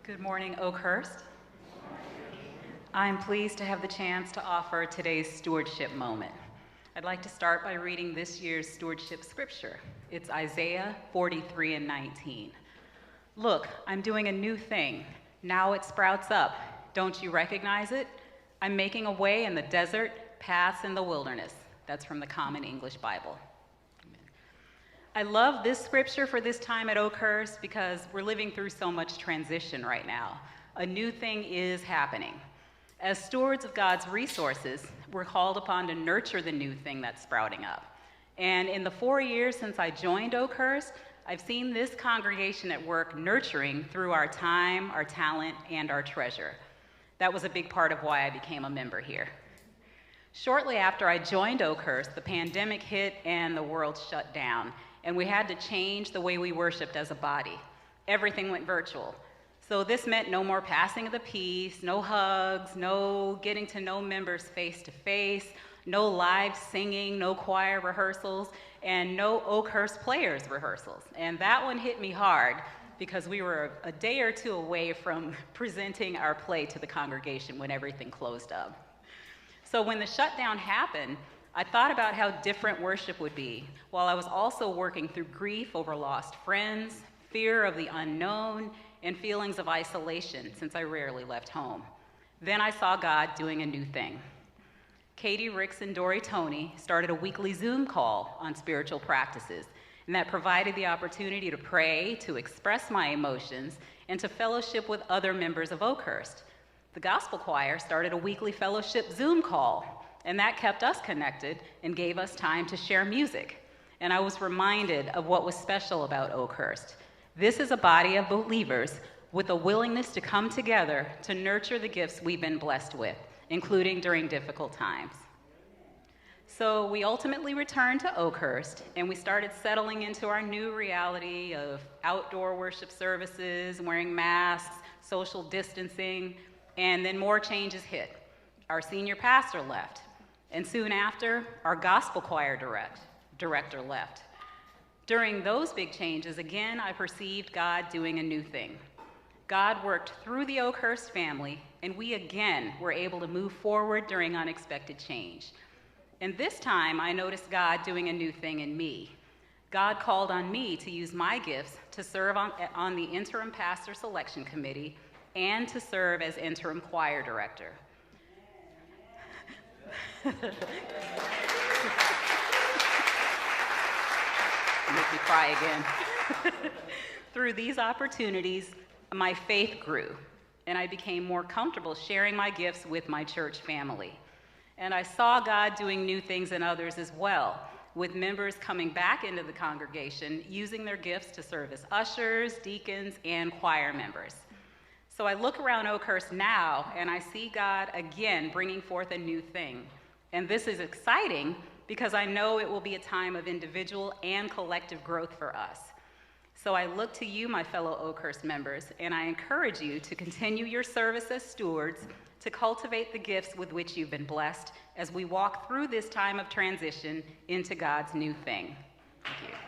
Good morning, Oakhurst. I'm pleased to have the chance to offer today's stewardship moment. I'd like to start by reading this year's stewardship scripture. It's Isaiah 43:19. Look, I'm doing a new thing. Now it sprouts up. Don't you recognize it? I'm making a way in the desert, paths in the wilderness. That's from the Common English Bible. I love this scripture for this time at Oakhurst because we're living through so much transition right now. A new thing is happening. As stewards of God's resources, we're called upon to nurture the new thing that's sprouting up. And in the 4 years since I joined Oakhurst, I've seen this congregation at work nurturing through our time, our talent, and our treasure. That was a big part of why I became a member here. Shortly after I joined Oakhurst, the pandemic hit and the world shut down. And we had to change the way we worshiped as a body. Everything went virtual. So this meant no more passing of the peace, no hugs, no getting to know members face to face, no live singing, no choir rehearsals, and no Oakhurst Players rehearsals. And that one hit me hard because we were a day or two away from presenting our play to the congregation when everything closed up. So when the shutdown happened, I thought about how different worship would be, while I was also working through grief over lost friends, fear of the unknown, and feelings of isolation since I rarely left home. Then I saw God doing a new thing. Katie Ricks and Dory Tony started a weekly Zoom call on spiritual practices, and that provided the opportunity to pray, to express my emotions, and to fellowship with other members of Oakhurst. The gospel choir started a weekly fellowship Zoom call, and that kept us connected and gave us time to share music. And I was reminded of what was special about Oakhurst. This is a body of believers with a willingness to come together to nurture the gifts we've been blessed with, including during difficult times. So we ultimately returned to Oakhurst, and we started settling into our new reality of outdoor worship services, wearing masks, social distancing, and then more changes hit. Our senior pastor left. And soon after, our gospel choir director left. During those big changes, again, I perceived God doing a new thing. God worked through the Oakhurst family, and we again were able to move forward during unexpected change. And this time, I noticed God doing a new thing in me. God called on me to use my gifts to serve on the interim pastor selection committee and to serve as interim choir director. Make me cry again. Through these opportunities, my faith grew, and I became more comfortable sharing my gifts with my church family. And I saw God doing new things in others as well, with members coming back into the congregation using their gifts to serve as ushers, deacons, and choir members. So I look around Oakhurst now, and I see God again bringing forth a new thing. And this is exciting because I know it will be a time of individual and collective growth for us. So I look to you, my fellow Oakhurst members, and I encourage you to continue your service as stewards, to cultivate the gifts with which you've been blessed as we walk through this time of transition into God's new thing. Thank you.